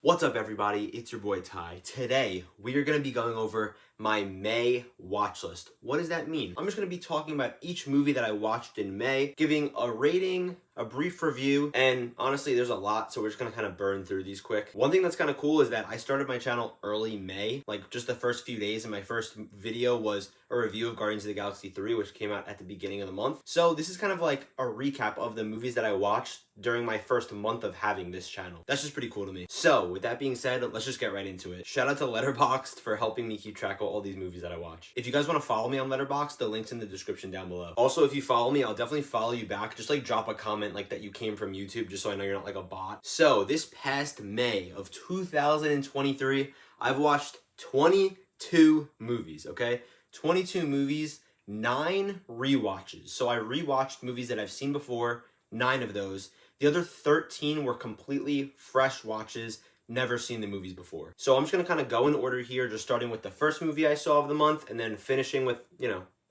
What's up, everybody? It's your boy Ty. Today, we are going to be going over my May watch list. What does that mean? I'm just going to be talking about each movie that I watched in May, giving a rating, a brief review, and honestly, there's a lot, so we're just going to kind of burn through these quick. One thing that's kind of cool is that I started my channel early May, like just the first few days, and my first video was a review of Guardians of the Galaxy 3, which came out at the beginning of the month. So this is kind of like a recap of the movies that I watched during my first month of having this channel. That's just pretty cool to me. So with that being said, let's just get right into it. Shout out to Letterboxd for helping me keep track of all these movies that I watch. If you guys want to follow me on Letterboxd, the link's in the description down below. Also, if you follow me, I'll definitely follow you back. Just like drop a comment like that you came from YouTube, just so I know you're not like a bot. So this past May of 2023, I've watched 22 movies, okay? 22 movies, 9 rewatches. So I rewatched movies that I've seen before, 9 of those. The other 13 were completely fresh watches, never seen the movies before. So I'm just going to kind of go in order here, just starting with the first movie I saw of the month, and then finishing with,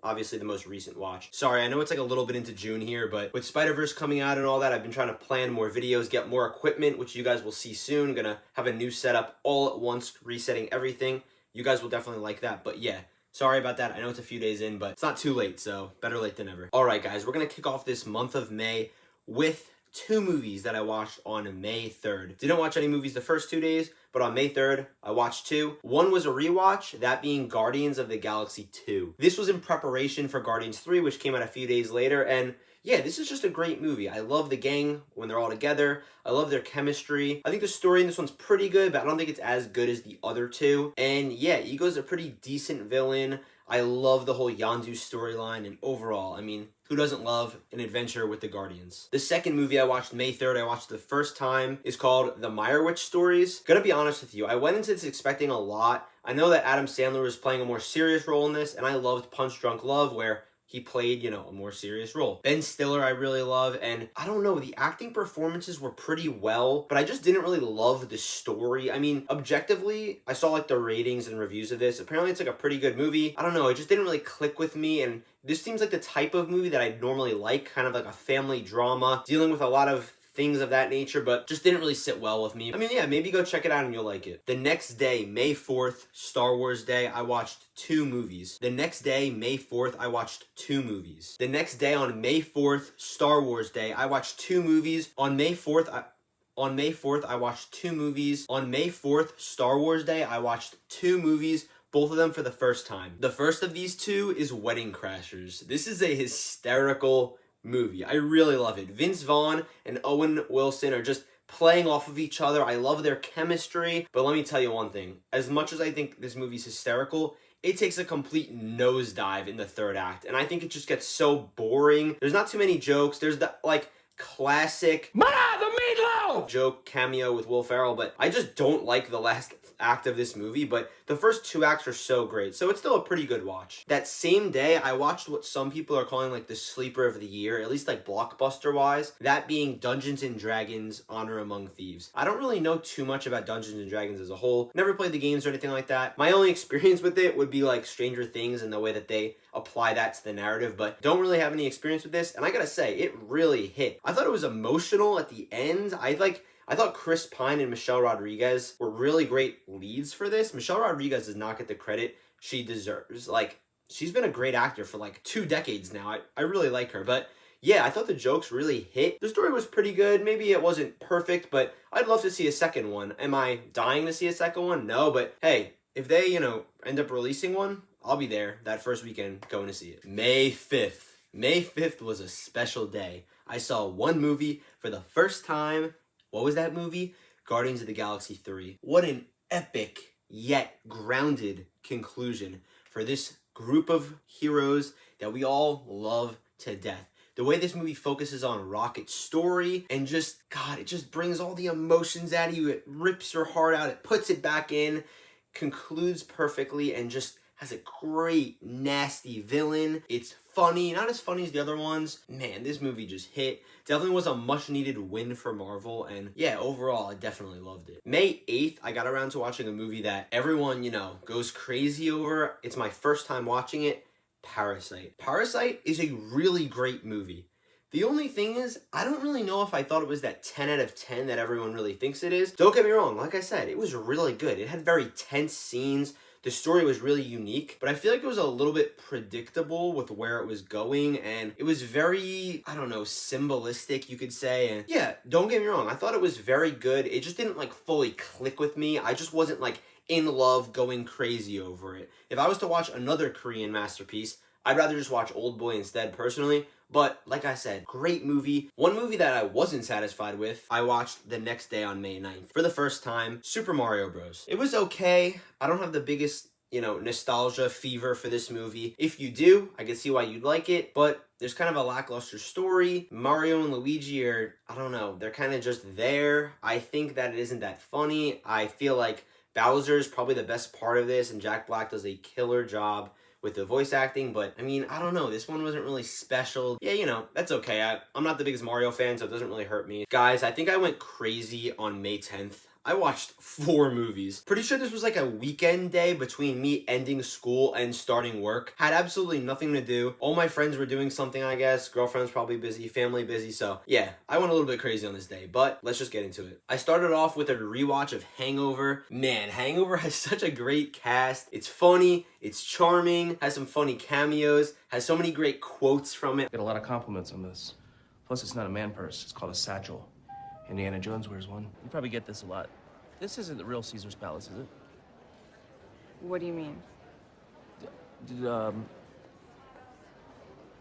obviously the most recent watch. Sorry, I know it's like a little bit into June here, but with Spider-Verse coming out and all that, I've been trying to plan more videos, get more equipment, which you guys will see soon. Gonna have a new setup all at once, resetting everything. You guys will definitely like that, but yeah. Sorry about that. I know it's a few days in, but it's not too late, so better late than never. All right, guys, we're going to kick off this month of May with 2 movies that I watched on May 3rd. Didn't watch any movies the first 2 days, but on May 3rd, I watched 2. One was a rewatch, that being Guardians of the Galaxy 2. This was in preparation for Guardians 3, which came out a few days later, and yeah, this is just a great movie. I love the gang when they're all together. I love their chemistry. I think the story in this one's pretty good, but I don't think it's as good as the other 2. And yeah, Ego's a pretty decent villain. I love the whole Yondu storyline, and overall, I mean, who doesn't love an adventure with the Guardians? The second movie I watched May 3rd, I watched the first time, is called The Meyerowitz Stories. Gonna be honest with you, I went into this expecting a lot. I know that Adam Sandler was playing a more serious role in this, and I loved Punch Drunk Love, where he played, a more serious role. Ben Stiller I really love, and I don't know, the acting performances were pretty well, but I just didn't really love the story. I mean, objectively, I saw like the ratings and reviews of this. Apparently it's like a pretty good movie. I don't know, it just didn't really click with me, and this seems like the type of movie that I'd normally like, kind of like a family drama, dealing with a lot of things of that nature, but just didn't really sit well with me. I mean, yeah, maybe go check it out and you'll like it. The next day, May 4th, Star Wars Day, I watched 2 movies. The next day, May 4th, I watched 2 movies. The next day on May 4th, Star Wars Day, I watched 2 movies. On May 4th, I watched 2 movies. On May 4th, Star Wars Day, I watched 2 movies. Both of them for the first time. The first of these 2 is Wedding Crashers. This is a hysterical movie. I really love it. Vince Vaughn and Owen Wilson are just playing off of each other. I love their chemistry. But let me tell you one thing. As much as I think this movie's hysterical, it takes a complete nosedive in the 3rd act. And I think it just gets so boring. There's not too many jokes. There's the, classic the meatloaf joke cameo with Will Ferrell, but I just don't like the last act of this movie, but the first 2 acts are so great, so it's still a pretty good watch. That same day, I watched what some people are calling like the sleeper of the year, at least like blockbuster wise, that being Dungeons and Dragons Honor Among Thieves. I don't really know too much about Dungeons and Dragons as a whole, never played the games or anything like that. My only experience with it would be like Stranger Things and the way that they apply that to the narrative, but don't really have any experience with this, and I gotta say, it really hit. I thought it was emotional at the end. I thought Chris Pine and Michelle Rodriguez were really great leads for this. Michelle Rodriguez does not get the credit she deserves. She's been a great actor for 2 decades now. I really like her, but yeah, I thought the jokes really hit. The story was pretty good. Maybe it wasn't perfect, but I'd love to see a second one. Am I dying to see a second one? No, but hey, if they, end up releasing one, I'll be there that first weekend going to see it. May 5th. May 5th was a special day. I saw one movie for the first time. What was that movie? Guardians of the Galaxy 3. What an epic yet grounded conclusion for this group of heroes that we all love to death. The way this movie focuses on Rocket's story and it just brings all the emotions out of you. It rips your heart out. It puts it back in, concludes perfectly, and just has a great, nasty villain. It's funny, not as funny as the other ones. Man, this movie just hit. Definitely was a much-needed win for Marvel, and yeah, overall, I definitely loved it. May 8th, I got around to watching a movie that everyone, goes crazy over. It's my first time watching it, Parasite. Parasite is a really great movie. The only thing is, I don't really know if I thought it was that 10 out of 10 that everyone really thinks it is. Don't get me wrong, like I said, it was really good. It had very tense scenes. The story was really unique, but I feel like it was a little bit predictable with where it was going, and it was very, I don't know, symbolistic, you could say. And yeah, don't get me wrong, I thought it was very good. It just didn't like fully click with me. I just wasn't like in love, going crazy over it. If I was to watch another Korean masterpiece, I'd rather just watch Oldboy instead, personally. But like I said, great movie. One movie that I wasn't satisfied with, I watched the next day on May 9th. For the first time, Super Mario Bros. It was okay. I don't have the biggest, nostalgia fever for this movie. If you do, I can see why you'd like it, but there's kind of a lackluster story. Mario and Luigi are, I don't know, they're kind of just there. I think that it isn't that funny. I feel like Bowser is probably the best part of this, and Jack Black does a killer job with the voice acting, but I mean, I don't know, this one wasn't really special. Yeah, that's okay. I'm not the biggest Mario fan, so it doesn't really hurt me. Guys, I think I went crazy on May 10th. I watched 4 movies. Pretty sure this was like a weekend day between me ending school and starting work. Had absolutely nothing to do. All my friends were doing something, I guess. Girlfriend's probably busy, family busy, so yeah, I went a little bit crazy on this day, but let's just get into it. I started off with a rewatch of Hangover. Man, Hangover has such a great cast. It's funny, it's charming, has some funny cameos, has so many great quotes from it. Get a lot of compliments on this. Plus, it's not a man purse, it's called a satchel. Indiana Jones wears one. You probably get this a lot. This isn't the real Caesar's Palace, is it? What do you mean?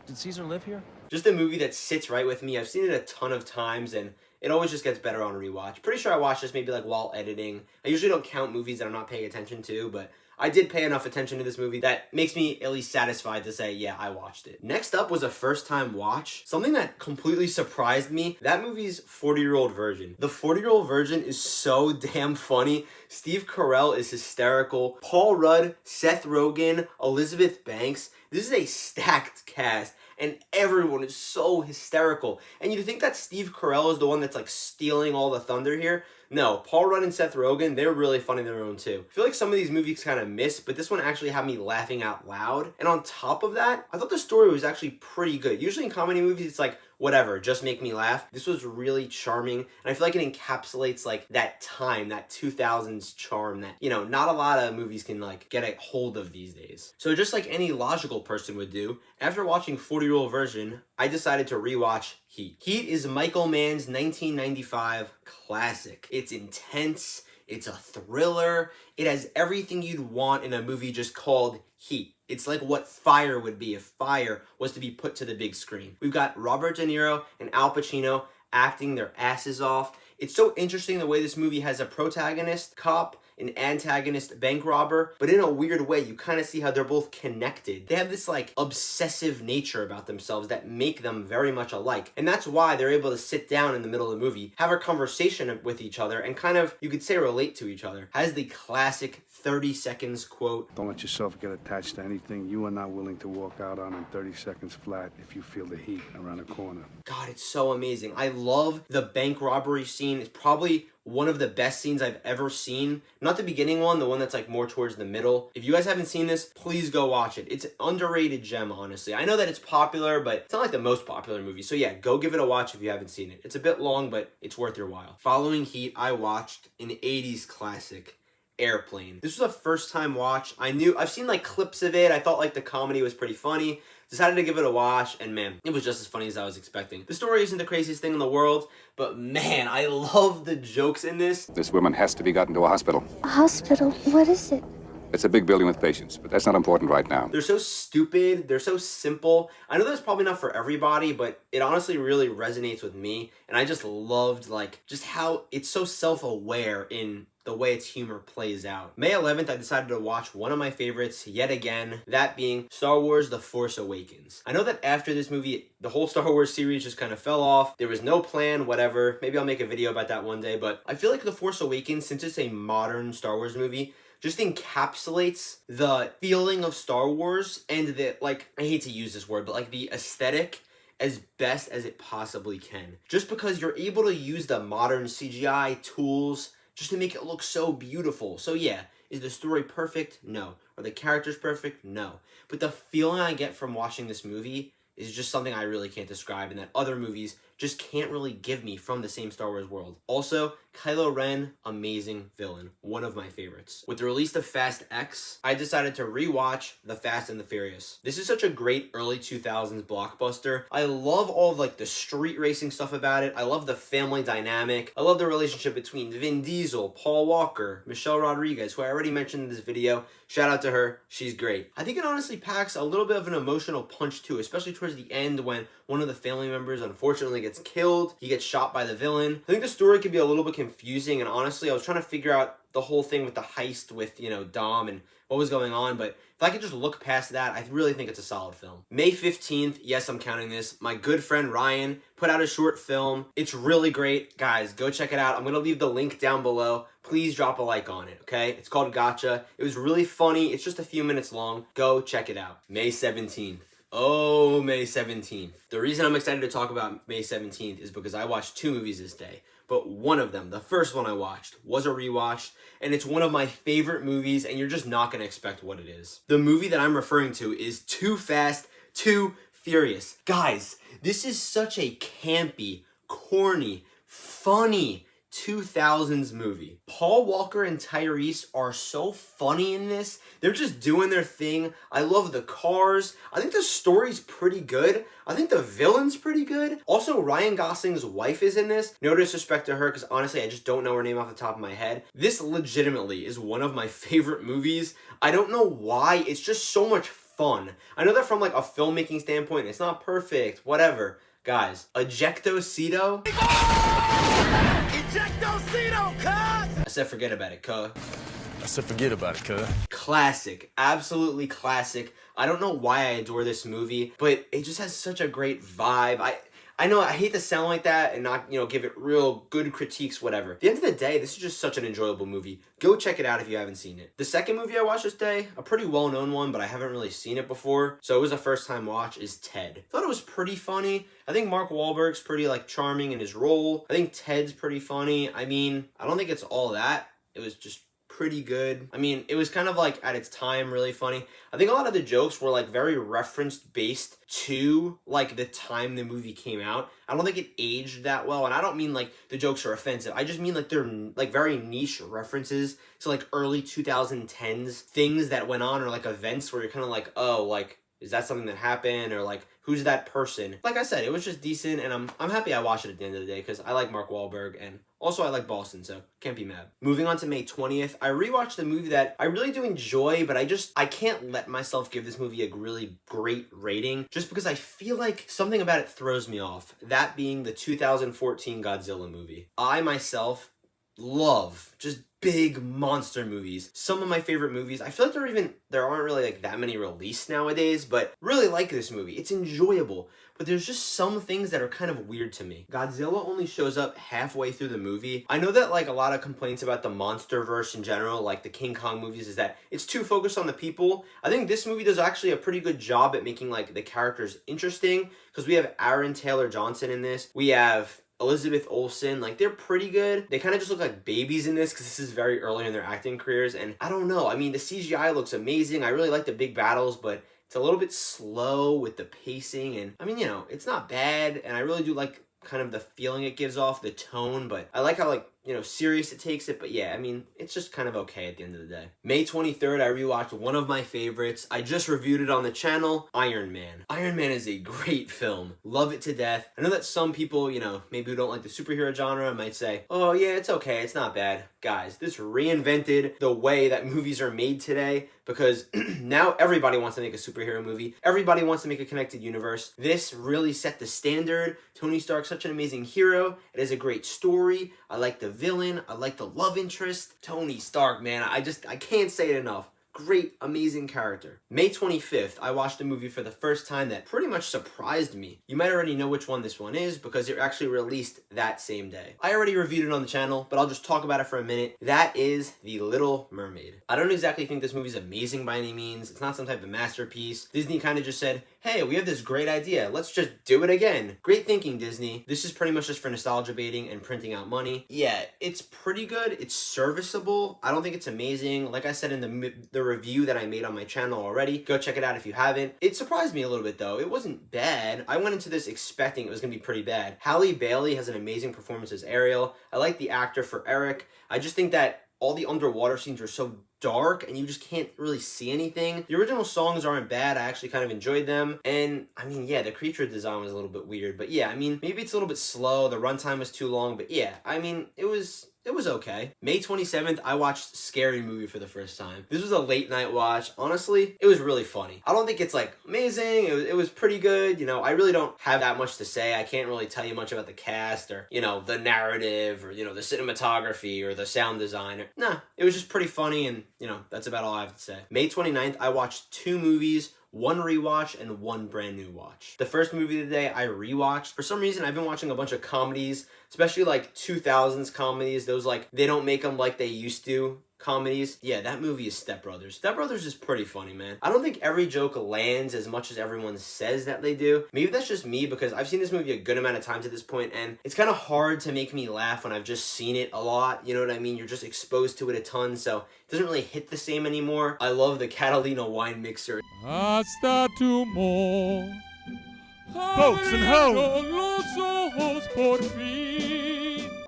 Did Caesar live here? Just a movie that sits right with me. I've seen it a ton of times, and it always just gets better on rewatch. Pretty sure I watched this maybe like while editing. I usually don't count movies that I'm not paying attention to, but I did pay enough attention to this movie that makes me at least satisfied to say, yeah, I watched it. Next up was a first-time watch. Something that completely surprised me, that movie's 40-Year-Old Virgin. The 40-Year-Old Virgin is so damn funny. Steve Carell is hysterical. Paul Rudd, Seth Rogen, Elizabeth Banks. This is a stacked cast, and everyone is so hysterical. And you'd think that Steve Carell is the one that's like stealing all the thunder here. No, Paul Rudd and Seth Rogen, they're really funny on their own too. I feel like some of these movies kind of miss, but this one actually had me laughing out loud. And on top of that, I thought the story was actually pretty good. Usually in comedy movies, it's like, whatever, just make me laugh. This was really charming, and I feel like it encapsulates like that time, that 2000s charm that, not a lot of movies can like get a hold of these days. So just like any logical person would do, after watching 40-Year-Old Virgin, I decided to rewatch Heat. Heat is Michael Mann's 1995 classic. It's intense, it's a thriller, it has everything you'd want in a movie just called Heat. It's like what Fire would be if Fire was to be put to the big screen. We've got Robert De Niro and Al Pacino acting their asses off. It's so interesting the way this movie has a protagonist, cop, an antagonist, bank robber, but in a weird way, you kind of see how they're both connected. They have this like obsessive nature about themselves that make them very much alike. And that's why they're able to sit down in the middle of the movie, have a conversation with each other, and kind of, you could say, relate to each other. Has the classic 30 seconds quote. Don't let yourself get attached to anything you are not willing to walk out on in 30 seconds flat if you feel the heat around the corner. God, it's so amazing. I love the bank robbery scene. It's probably one of the best scenes I've ever seen. Not the beginning one, the one that's like more towards the middle. If you guys haven't seen this, please go watch it. It's an underrated gem, honestly. I know that it's popular, but it's not like the most popular movie. So yeah, go give it a watch if you haven't seen it. It's a bit long, but it's worth your while. Following Heat, I watched an 80s classic, Airplane. This was a first time watch. I've seen like clips of it. I thought like the comedy was pretty funny. Decided to give it a watch, and man, it was just as funny as I was expecting. The story isn't the craziest thing in the world, but man, I love the jokes in this. This woman has to be gotten to a hospital. A hospital? What is it? It's a big building with patients, but that's not important right now. They're so stupid, they're so simple. I know that's probably not for everybody, but it honestly really resonates with me, and I just loved like just how it's so self-aware in the way its humor plays out. May 11th, I decided to watch one of my favorites yet again, that being Star Wars The Force Awakens. I know that after this movie, the whole Star Wars series just kind of fell off. There was no plan, whatever. Maybe I'll make a video about that one day, but I feel like The Force Awakens, since it's a modern Star Wars movie, just encapsulates the feeling of Star Wars and the, like, I hate to use this word, but like the aesthetic as best as it possibly can. Just because you're able to use the modern CGI tools just to make it look so beautiful. So yeah, is the story perfect? No. Are the characters perfect? No. But the feeling I get from watching this movie is just something I really can't describe and that other movies just can't really give me from the same Star Wars world. Also, Kylo Ren, amazing villain. One of my favorites. With the release of Fast X, I decided to rewatch The Fast and the Furious. This is such a great early 2000s blockbuster. I love all of like the street racing stuff about it. I love the family dynamic. I love the relationship between Vin Diesel, Paul Walker, Michelle Rodriguez, who I already mentioned in this video. Shout out to her. She's great. I think it honestly packs a little bit of an emotional punch too, especially towards the end when one of the family members unfortunately gets killed. He gets shot by the villain. I think the story could be a little bit confusing, and honestly, I was trying to figure out the whole thing with the heist with, Dom and what was going on, but if I could just look past that, I really think it's a solid film. May 15th, yes, I'm counting this, my good friend Ryan put out a short film. It's really great. Guys, go check it out. I'm going to leave the link down below. Please drop a like on it, okay? It's called Gotcha. It was really funny. It's just a few minutes long. Go check it out. May 17th. Oh, May 17th. The reason I'm excited to talk about May 17th is because I watched 2 movies this day. But one of them, the first one I watched, was a rewatch, and it's one of my favorite movies, and you're just not going to expect what it is. The movie that I'm referring to is Too Fast, Too Furious. Guys, this is such a campy, corny, funny 2000s movie. Paul Walker and Tyrese are so funny in this. They're just doing their thing. I love the cars. I think the story's pretty good. I think the villain's pretty good. Also, Ryan Gosling's wife is in this. No disrespect to her, because honestly, I just don't know her name off the top of my head. This legitimately is one of my favorite movies. I don't know why. It's just so much fun. I know that from like a filmmaking standpoint, it's not perfect, whatever. Guys, Ejectocito. Ejectocito, cuz! I said forget about it, cuh. I said forget about it, cuz. Classic. Absolutely classic. I don't know why I adore this movie, but it just has such a great vibe. I know I hate to sound like that and not, give it real good critiques, whatever. At the end of the day, this is just such an enjoyable movie. Go check it out if you haven't seen it. The second movie I watched this day, a pretty well-known one, but I haven't really seen it before, so it was a first-time watch, is Ted. Thought it was pretty funny. I think Mark Wahlberg's pretty, charming in his role. I think Ted's pretty funny. I mean, I don't think it's all that. It was just pretty good. I mean, it was kind of at its time really funny. I think a lot of the jokes were very reference based to the time the movie came out. I don't think it aged that well, and I don't mean the jokes are offensive. I just mean they're very niche references to early 2010s things that went on, or events where you're kind of oh, is that something that happened, or who's that person? Like I said, it was just decent, and I'm happy I watched it at the end of the day because I like Mark Wahlberg, and also I like Boston, so can't be mad. Moving on to May 20th, I rewatched a movie that I really do enjoy, but I can't let myself give this movie a really great rating just because I feel like something about it throws me off. That being the 2014 Godzilla movie. I myself love just big monster movies. Some of my favorite movies. I feel like there aren't really that many released nowadays, but really like this movie. It's enjoyable, but there's just some things that are kind of weird to me. Godzilla only shows up halfway through the movie. I know that a lot of complaints about the MonsterVerse in general, the King Kong movies, is that it's too focused on the people. I think this movie does actually a pretty good job at making the characters interesting, because we have Aaron Taylor Johnson in this. We have Elizabeth Olsen, they're pretty good. They kind of just look like babies in this because this is very early in their acting careers, and I don't know. I mean, the CGI looks amazing. I really like the big battles, but it's a little bit slow with the pacing, and I mean, it's not bad, and I really do like kind of the feeling it gives off, the tone, but I like how serious it takes it, but yeah, I mean, it's just kind of okay at the end of the day. May 23rd, I rewatched one of my favorites. I just reviewed it on the channel, Iron Man. Iron Man is a great film. Love it to death. I know that some people, maybe who don't like the superhero genre might say, oh yeah, it's okay, it's not bad. Guys, this reinvented the way that movies are made today, because now everybody wants to make a superhero movie. Everybody wants to make a connected universe. This really set the standard. Tony Stark's such an amazing hero. It has a great story. I like the villain. I like the love interest. Tony Stark, man, I can't say it enough. Great, amazing character. May 25th, I watched a movie for the first time that pretty much surprised me. You might already know which one this one is because it actually released that same day. I already reviewed it on the channel, but I'll just talk about it for a minute. That is The Little Mermaid. I don't exactly think this movie's amazing by any means. It's not some type of masterpiece. Disney kind of just said, hey, we have this great idea. Let's just do it again. Great thinking, Disney. This is pretty much just for nostalgia baiting and printing out money. Yeah, it's pretty good. It's serviceable. I don't think it's amazing. Like I said in the review that I made on my channel already. Go check it out if you haven't. It surprised me a little bit though. It wasn't bad. I went into this expecting it was going to be pretty bad. Halle Bailey has an amazing performance as Ariel. I like the actor for Eric. I just think that all the underwater scenes are so dark and you just can't really see anything. The original songs aren't bad. I actually kind of enjoyed them. And I mean, yeah, the creature design was a little bit weird, but yeah, I mean, maybe it's a little bit slow. The runtime was too long, but yeah, I mean, it was okay. May 27th, I watched Scary Movie for the first time. This was a late night watch. Honestly, it was really funny. I don't think it's like amazing. It was pretty good. You know, I really don't have that much to say. I can't really tell you much about the cast or, you know, the narrative or, you know, the cinematography or the sound design. Nah, it was just pretty funny and, you know, that's about all I have to say. May 29th, I watched 2 movies, 1 rewatch and 1 brand new watch. The first movie of the day I rewatched. For some reason, I've been watching a bunch of comedies, especially like 2000s comedies. Those like, they don't make them like they used to comedies. Yeah, that movie is Step Brothers. Step Brothers is pretty funny, man. I don't think every joke lands as much as everyone says that they do. Maybe that's just me because I've seen this movie a good amount of times at this point and it's kind of hard to make me laugh when I've just seen it a lot. You know what I mean? You're just exposed to it a ton, so it doesn't really hit the same anymore. I love the Catalina wine mixer. Hasta tu amor. Folks and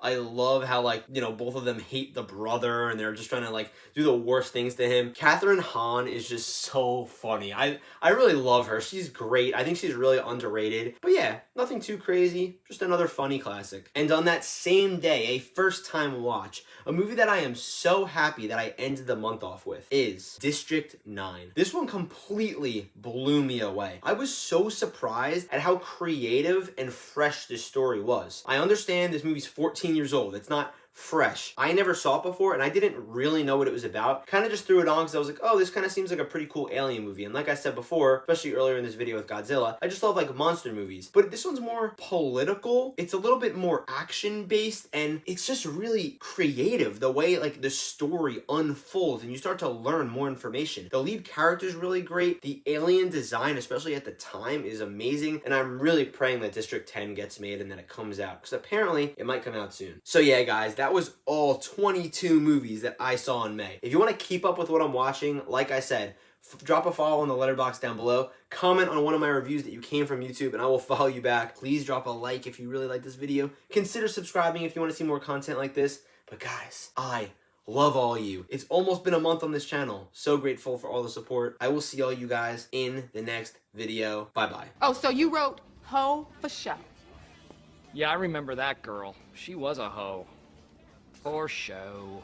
I love how, like, you know, both of them hate the brother and they're just trying to, like, do the worst things to him. Catherine Hahn is just so funny. I really love her. She's great. I think she's really underrated. But yeah, nothing too crazy. Just another funny classic. And on that same day, a first-time watch, a movie that I am so happy that I ended the month off with is District 9. This one completely blew me away. I was so surprised at how creative and fresh this story was. I understand this movie's 14 years old. It's not fresh. I never saw it before and I didn't really know what it was about. Kind of just threw it on because I was like, oh, this kind of seems like a pretty cool alien movie. And like I said before, especially earlier in this video with Godzilla, I just love like monster movies. But this one's more political. It's a little bit more action based and it's just really creative the way like the story unfolds and you start to learn more information. The lead character is really great. The alien design, especially at the time, is amazing. And I'm really praying that District 10 gets made and that it comes out because apparently it might come out soon. So yeah, guys, that was all 22 movies that I saw in May. If you want to keep up with what I'm watching, like I said, drop a follow on the Letterboxd down below. Comment on one of my reviews that you came from YouTube and I will follow you back. Please drop a like if you really like this video. Consider subscribing if you want to see more content like this. But guys, I love all you. It's almost been a month on this channel. So grateful for all the support. I will see all you guys in the next video. Bye-bye. Oh, so you wrote Ho for show. Yeah, I remember that girl. She was a hoe. For show.